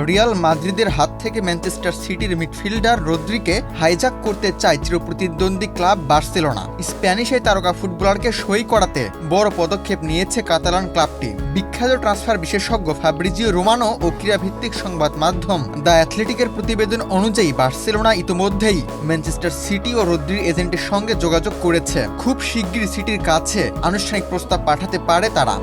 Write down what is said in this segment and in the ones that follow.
Real মাদ্রিদের হাত থেকে ম্যানচেস্টার সিটির মিডফিল্ডার রদ্রিকে হাইজ্যাক করতে চায় চিরপ্রতিদ্বন্দ্বী ক্লাব বার্সেলোনা। স্প্যানিশ এই তারকা ফুটবলারকে সই করাতে বড় পদক্ষেপ নিয়েছে কাতালান ক্লাবটি। বিখ্যাত ট্রান্সফার বিশেষজ্ঞ ফাব্রিজিও রোমানো ও ক্রীড়াভিত্তিক সংবাদ মাধ্যম দ্য অ্যাথলেটিকের প্রতিবেদন অনুযায়ী বার্সেলোনা ইতোমধ্যেই ম্যানচেস্টার সিটি ও রদ্রির এজেন্টের সঙ্গে যোগাযোগ করেছে। খুব শিগগিরই সিটির কাছে আনুষ্ঠানিক প্রস্তাব পাঠাতে পারে তারা।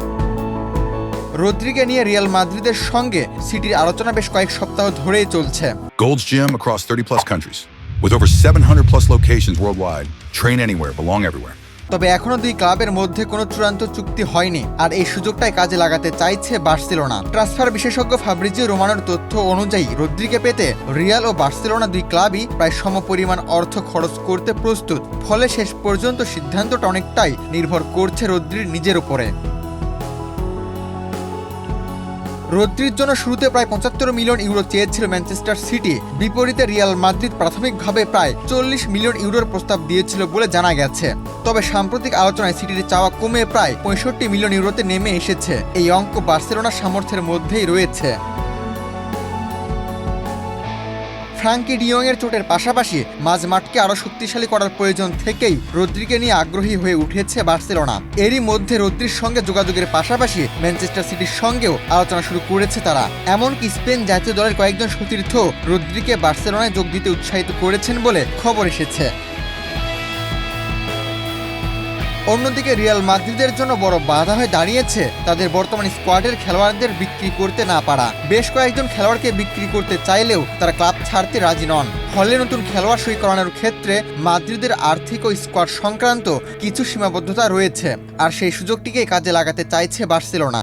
রদ্রিগে নিয়ে রিয়াল মাদ্রিদের সঙ্গে সিটির আলোচনা বেশ কয়েক সপ্তাহ ধরেই চলছে। Gold's Gym across 30+ countries with over 700+ locations worldwide. Train anywhere, belong everywhere. তবে এখনো দুই ক্লাবের মধ্যে কোনো চূড়ান্ত চুক্তি হয়নি, আর এই সুযোগটাই কাজে লাগাতে চাইছে বার্সেলোনা। ট্রান্সফার বিশেষজ্ঞ ফাব্রিজিও রোমানোর তথ্য অনুযায়ী রদ্রিগে পেতে রিয়াল ও বার্সেলোনা দুই ক্লাবই প্রায় সমপরিমাণ অর্থ খরচ করতে প্রস্তুত। ফলে শেষ পর্যন্ত সিদ্ধান্তটা অনেকটাই নির্ভর করছে রদ্রির নিজের উপরে। রদ্রির জন্য শুরুতে প্রায় 75 মিলিয়ন ইউরো চেয়েছিল ম্যানচেস্টার সিটি। বিপরীতে রিয়াল মাদ্রিদ প্রাথমিকভাবে প্রায় 40 মিলিয়ন ইউরোর প্রস্তাব দিয়েছিল বলে জানা গেছে। তবে সাম্প্রতিক আলোচনায় সিটির চাওয়া কমে প্রায় 65 মিলিয়ন ইউরোতে নেমে এসেছে। এই অঙ্ক বার্সেলোনার সামর্থ্যের মধ্যেই রয়েছে। ফ্রাঙ্কি ডিয়ংয়ের চোটের পাশাপাশি মাঝমাঠকে আরও শক্তিশালী করার প্রয়োজন থেকেই রদ্রিকে নিয়ে আগ্রহী হয়ে উঠেছে বার্সেলোনা। এরই মধ্যে রদ্রির সঙ্গে যোগাযোগের পাশাপাশি ম্যানচেস্টার সিটির সঙ্গেও আলোচনা শুরু করেছে তারা। এমনকি স্পেন জাতীয় দলের কয়েকজন সতীর্থ রদ্রিকে বার্সেলোনায় যোগ দিতে উৎসাহিত করেছেন বলে খবর এসেছে। অন্যদিকে রিয়াল মাদ্রিদের জন্য বড় বাধা হয়ে দাঁড়িয়েছে তাদের বর্তমান স্কোয়াডের খেলোয়াড়দের বিক্রি করতে না পারা। বেশ কয়েকজন খেলোয়াড়কে বিক্রি করতে চাইলেও তারা ক্লাব ছাড়তে রাজি নন। ফলে নতুন খেলোয়াড় সই করানোর ক্ষেত্রে মাদ্রিদের আর্থিক ও স্কোয়াড সংক্রান্ত কিছু সীমাবদ্ধতা রয়েছে, আর সেই সুযোগটিকে কাজে লাগাতে চাইছে বার্সেলোনা।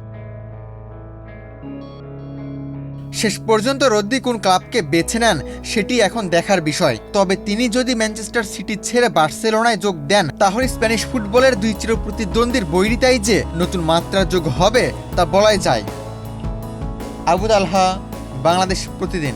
শেষ পর্যন্ত রদ্রি কোন ক্লাবকে বেছে নেন সেটি এখন দেখার বিষয়। তবে তিনি যদি ম্যানচেস্টার সিটি ছেড়ে বার্সেলোনায় যোগ দেন, তাহলে স্প্যানিশ ফুটবলের দুই চিরপ্রতিদ্বন্দ্বীর বৈরিতায় যে নতুন মাত্রা যোগ হবে তা বলাই যায়। আবু তালহা, বাংলাদেশ প্রতিদিন।